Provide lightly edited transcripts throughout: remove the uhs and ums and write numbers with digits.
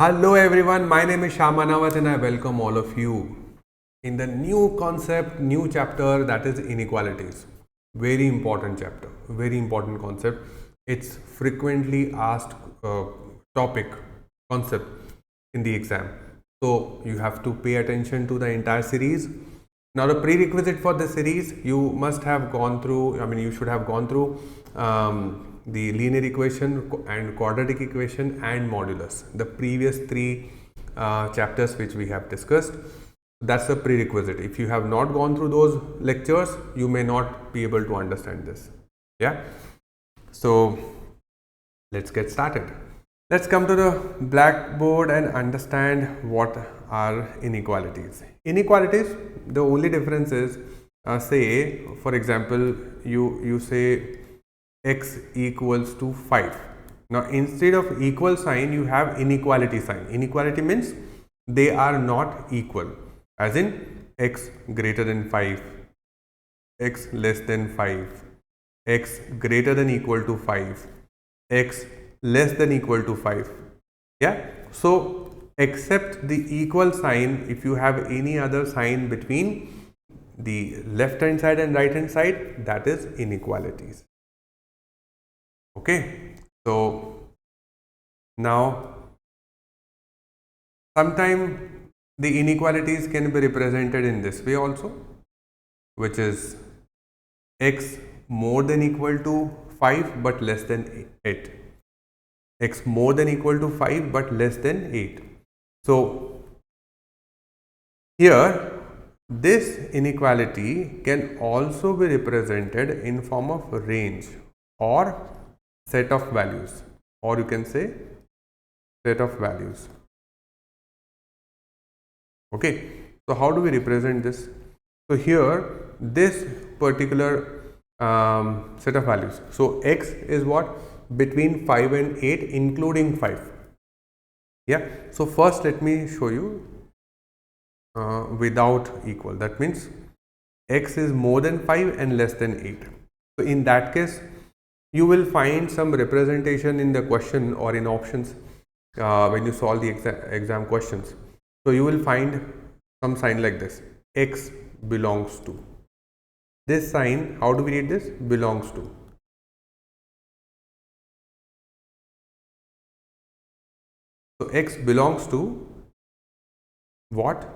Hello everyone, my name is Shyam Manavat and I welcome all of you in the new concept, new chapter, that is inequalities. Very important chapter, very important concept. It's frequently asked topic, concept in the exam. So you have to pay attention to the entire series. Now the prerequisite for the series, you must have gone through, you should have gone through the linear equation and quadratic equation and modulus, the previous three chapters which we have discussed. That's the prerequisite. If you have not gone through those lectures, you may not be able to understand this. Yeah. So let's get started. Let's come to the blackboard and understand what are inequalities. Inequalities, the only difference is, say for example, you say x equals to 5. Now instead of equal sign you have inequality sign. Inequality means they are not equal, as in x greater than 5, x less than 5, x greater than equal to 5, x less than equal to 5. Yeah, so except the equal sign, if you have any other sign between the left hand side and right hand side, that is inequalities. Okay, so now sometime the inequalities can be represented in this way also, which is x more than equal to 5 but less than 8, x more than equal to 5 but less than 8. So here this inequality can also be represented in form of range or set of values, or you can say set of values. Okay, so how do we represent this? So here this particular set of values, so x is what? Between 5 and 8 including 5. Yeah, so first let me show you without equal. That means x is more than 5 and less than 8. So in that case you will find some representation in the question or in options when you solve the exam questions. So you will find some sign like this: x belongs to. This sign, how do we read this? Belongs to. So x belongs to what?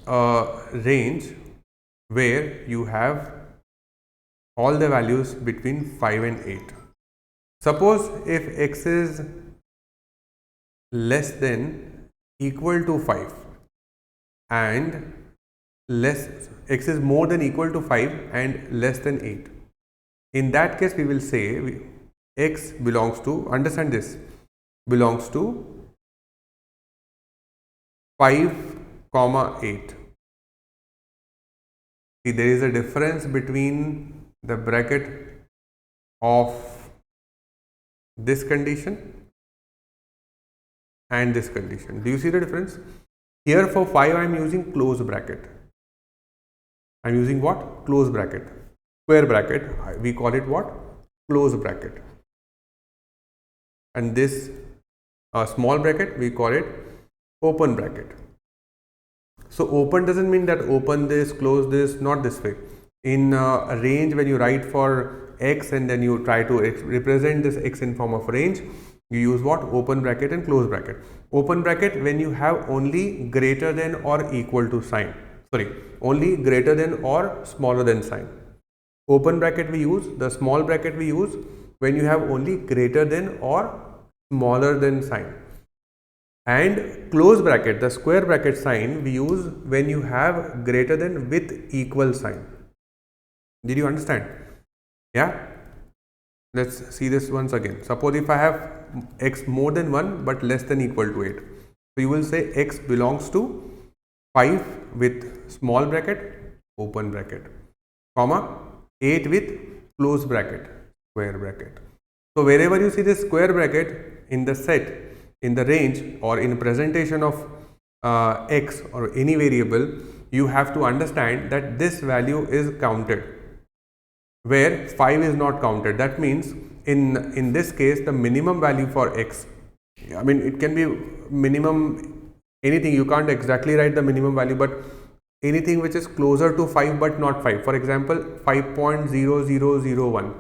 A range where you have all the values between 5 and 8. Suppose if x is less than equal to 5 and x is more than equal to 5 and less than 8. In that case we will say x belongs to, understand this, belongs to 5 comma 8. See, there is a difference between the bracket of this condition and this condition. Do you see the difference? Here for 5 I am using close bracket. I am using what? Close bracket. Square bracket, we call it what? Close bracket. And this small bracket, we call it open bracket. So open doesn't mean that open this, close this, not this way. In a range, when you write for x and then you try to represent this x in form of range, you use what? Open bracket and close bracket. Open bracket when you have only greater than or equal to sign. Sorry, only greater than or smaller than sign. Open bracket we use, the small bracket we use when you have only greater than or smaller than sign. And close bracket, the square bracket sign we use when you have greater than with equal sign. Did you understand? Yeah. Let's see this once again. Suppose if I have x more than 1 but less than equal to 8. So you will say x belongs to 5 with small bracket, open bracket, comma 8 with close bracket, square bracket. So wherever you see this square bracket in the set, in the range or in presentation of x or any variable, you have to understand that this value is counted, where 5 is not counted. That means in this case the minimum value for x I mean, it can be minimum anything. You can't exactly write the minimum value, but anything which is closer to 5 but not 5. For example, 5.0001.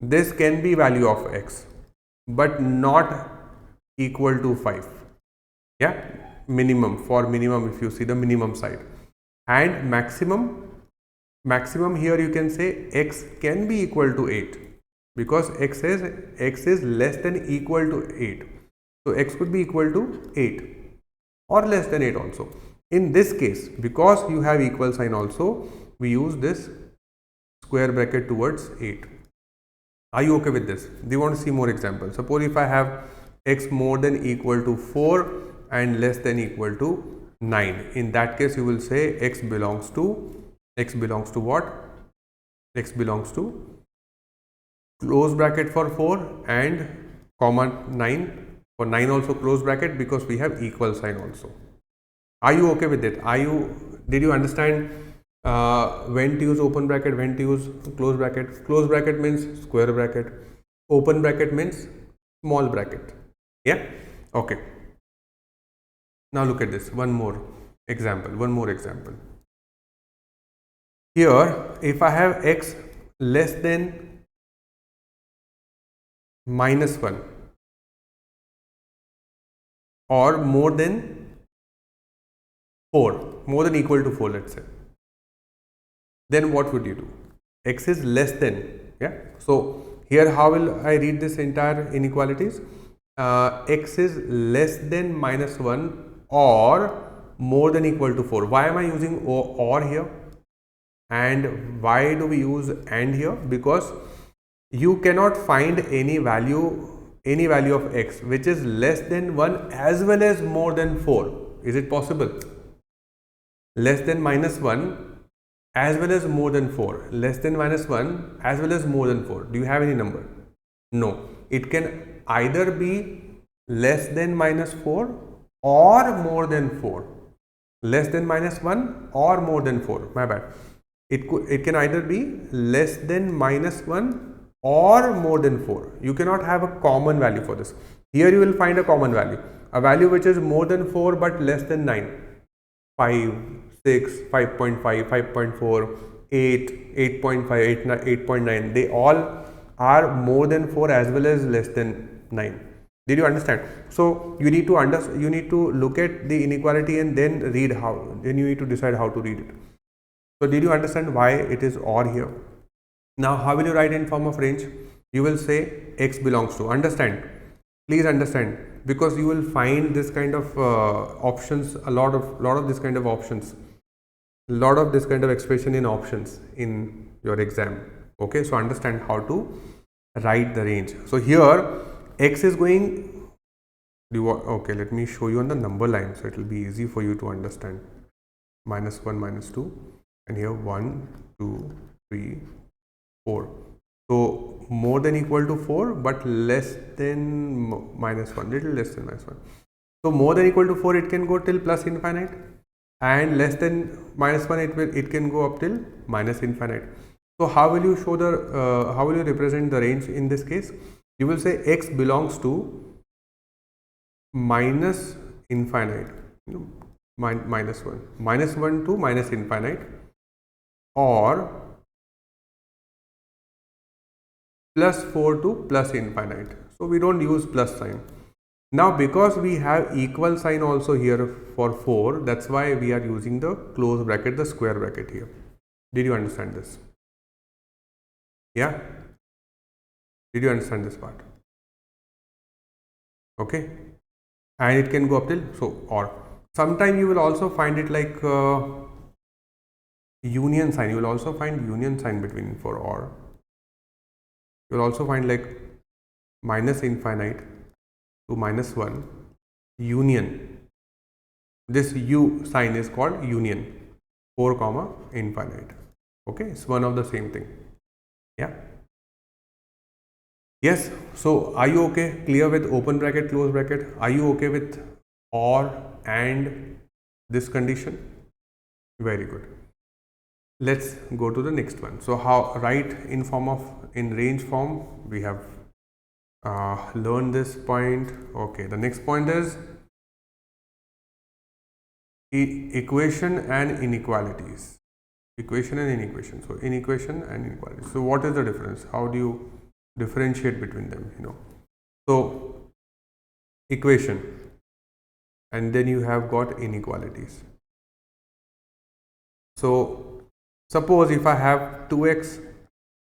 This can be value of x, but not equal to 5. Yeah, minimum, for minimum, if you see the minimum side, and maximum here you can say x can be equal to 8, because x is less than equal to 8. So x could be equal to 8 or less than 8 also. In this case, because you have equal sign also, we use this square bracket towards 8. Are you okay with this? Do you want to see more examples? Suppose if I have x more than equal to 4 and less than equal to 9. In that case, you will say x belongs to what? X belongs to close bracket for 4 and comma 9. For 9 also close bracket, because we have equal sign also. Are you okay with it? Did you understand when to use open bracket, when to use close bracket? Close bracket means square bracket, open bracket means small bracket. Yeah, okay. Now look at this, one more example. Here, if I have x less than -1 or more than 4, more than equal to 4, let's say, then what would you do? X is less than, yeah. So here, how will I read this entire inequalities? X is less than -1 or more than equal to 4. Why am I using or here? And why do we use and here? Because you cannot find any value of x which is less than 1 as well as more than 4. Is it possible? Less than -1 as well as more than 4. Less than -1 as well as more than 4. Do you have any number? No. It can either be less than -4 or more than 4. Less than -1 or more than 4. My bad. It can either be less than -1 or more than 4. You cannot have a common value for this. Here you will find a common value. A value which is more than 4 but less than 9. 5, 6, 5.5, 5.4, 8, 8.5, 8.9. They all are more than 4 as well as less than 9. Did you understand? So you need to look at the inequality and then read then you need to decide how to read it. So did you understand why it is or here? Now how will you write in form of range? You will say x belongs to. Understand? Please understand, because you will find this kind of options, a lot of this kind of options, lot of this kind of expression in options in your exam. Okay, so understand how to write the range. So here x is going, okay, let me show you on the number line so it will be easy for you to understand. -1, -2, and here 1, 2, 3, 4. So more than equal to 4 but less than -1, little less than -1. So more than equal to 4, it can go till plus infinite, and less than -1, it can go up till minus infinite. So how will you show how will you represent the range in this case? You will say x belongs to minus infinite, -1 to minus infinite, or plus 4 to plus infinite. So we don't use plus sign. Now because we have equal sign also here for 4, that's why we are using the close bracket, the square bracket here. Did you understand this? Yeah? Did you understand this part? Okay. And it can go up till, so or. Sometime you will also find it like union sign. You will also find union sign between for or. You will also find like minus infinite to -1 union. This u sign is called union. 4 comma infinite. Okay, it's one of the same thing. Yeah. Yes. So are you okay? Clear with open bracket, close bracket? Are you okay with or and this condition? Very good. Let's go to the next one. So how write in range form? We have learn this point. Okay, the next point is equation and inequalities. Equation and inequation. So inequation and inequality. So what is the difference? How do you differentiate between them? So equation, and then you have got inequalities. So suppose if I have 2x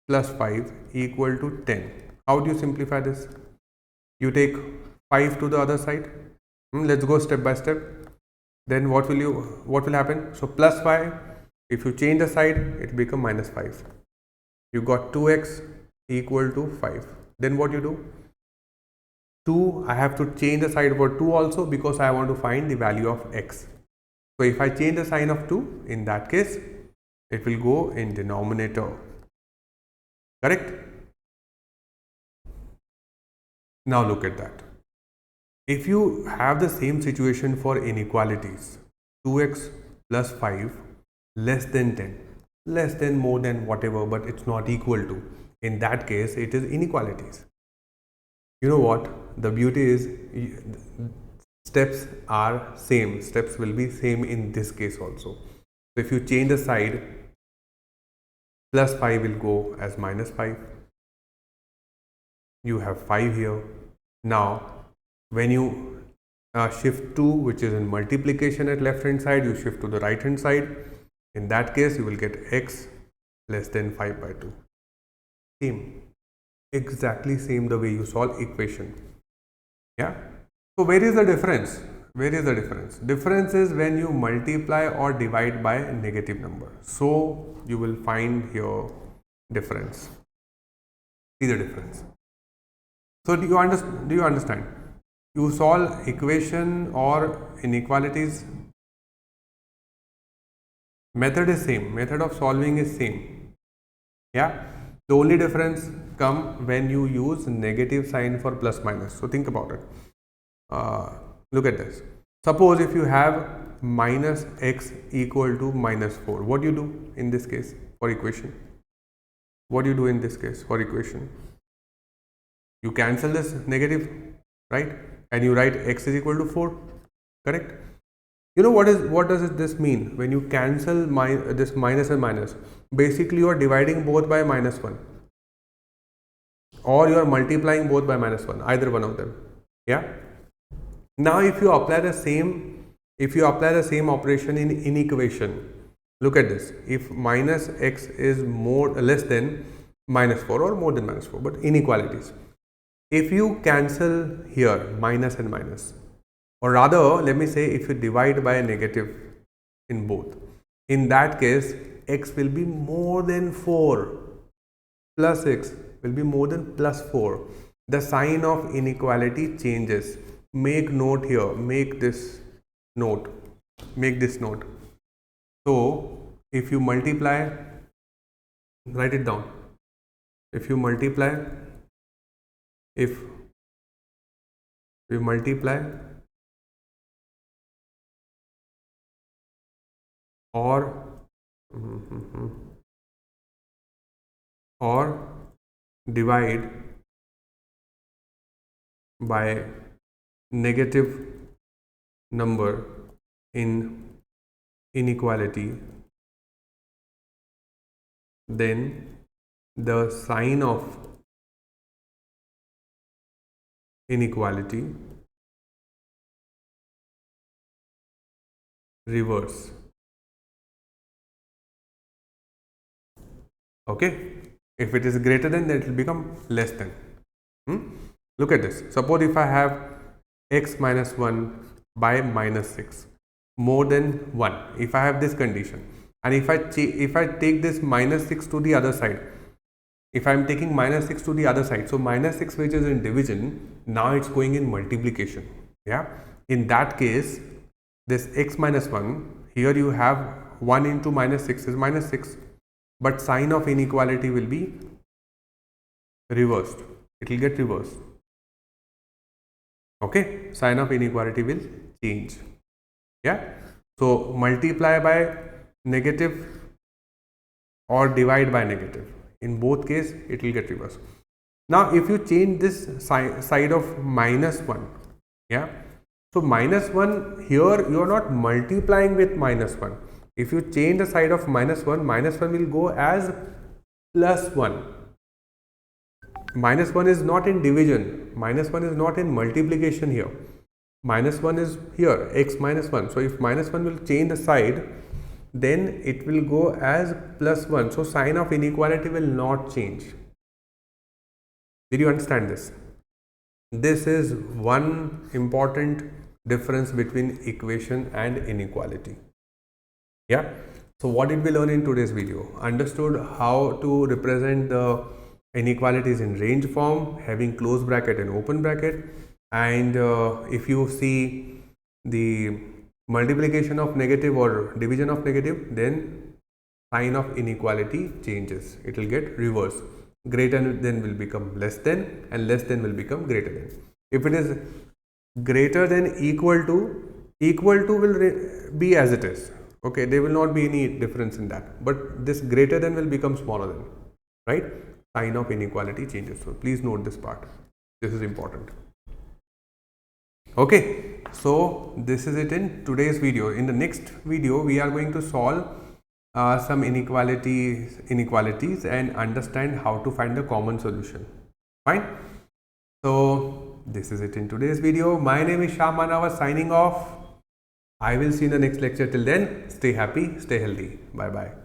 plus 5 equal to 10, how do you simplify this? You take 5 to the other side. Let's go step by step. Then what will happen? So plus 5, if you change the side, it become minus 5. You got 2x equal to 5. Then what you do? 2, I have to change the side for 2 also, because I want to find the value of x. So if I change the sign of 2, in that case, it will go in denominator. Correct? Now look at that. If you have the same situation for inequalities, 2x plus 5 less than 10, less than, more than, whatever, but it's not equal to, in that case it is inequalities. You know what? The beauty is steps are same. Steps will be same in this case also. So if you change the side, plus 5 will go as minus 5. You have 5 here. Now when you shift 2, which is in multiplication at left hand side, you shift to the right hand side. In that case you will get x less than 5 by 2. Same, exactly same the way you solve equation. Yeah. So where is the difference? Where is the difference? Difference is when you multiply or divide by a negative number. So you will find here difference. See the difference. So do you understand? You solve equation or inequalities. Method is same. Method of solving is same. Yeah. The only difference come when you use negative sign for plus minus. So think about it. Look at this. Suppose if you have minus x equal to minus 4, what do you do in this case for equation? What do you do in this case for equation? You cancel this negative, right? And you write x is equal to 4, correct? You know what does this mean? When you cancel this minus and minus, basically you are dividing both by minus 1, or you are multiplying both by minus 1, either one of them. Yeah. Now if you apply the same operation in inequation, look at this. If minus x is less than minus 4 or more than minus 4, but inequalities. If you cancel here minus and minus, or rather let me say if you divide by a negative in both, in that case x will be more than 4, plus x will be more than plus 4. The sign of inequality changes. Make note here, make this note. So if you multiply, write it down. If you multiply or divide by negative number in inequality, then the sign of inequality reverse. Okay, if it is greater than, then it will become less than. Look at this. Suppose if I have x minus 1 by minus 6 more than 1, if I have this condition, and if I take this minus 6 to the other side, if I am taking minus 6 to the other side, so minus 6 which is in division, now it's going in multiplication. Yeah, in that case this x minus 1, here you have 1 into minus 6 is minus 6, but sign of inequality will be reversed. It will get reversed. Okay, sign of inequality will change. Yeah, so multiply by negative or divide by negative, in both case it will get reversed. Now if you change this side of -1, yeah, so -1 here you are not multiplying with -1. If you change the side of -1 will go as +1. -1 is not in division, -1 is not in multiplication here. -1 is here, x -1. So if -1 will change the side, then it will go as +1. So sign of inequality will not change. Did you understand this? This is one important difference between equation and inequality. Yeah. So what did we learn in today's video? Understood how to represent the inequalities in range form, having close bracket and open bracket. And if you see the multiplication of negative or division of negative, then sign of inequality changes. It will get reversed. Greater than will become less than, and less than will become greater than. If it is greater than equal to will be as it is. Okay, there will not be any difference in that. But this greater than will become smaller than, right? Sign of inequality changes. So please note this part. This is important. Okay, so this is it in today's video. In the next video, we are going to solve some inequalities and understand how to find the common solution. Fine. So this is it in today's video. My name is Shyam Manavat signing off. I will see you in the next lecture. Till then, stay happy, stay healthy. Bye bye.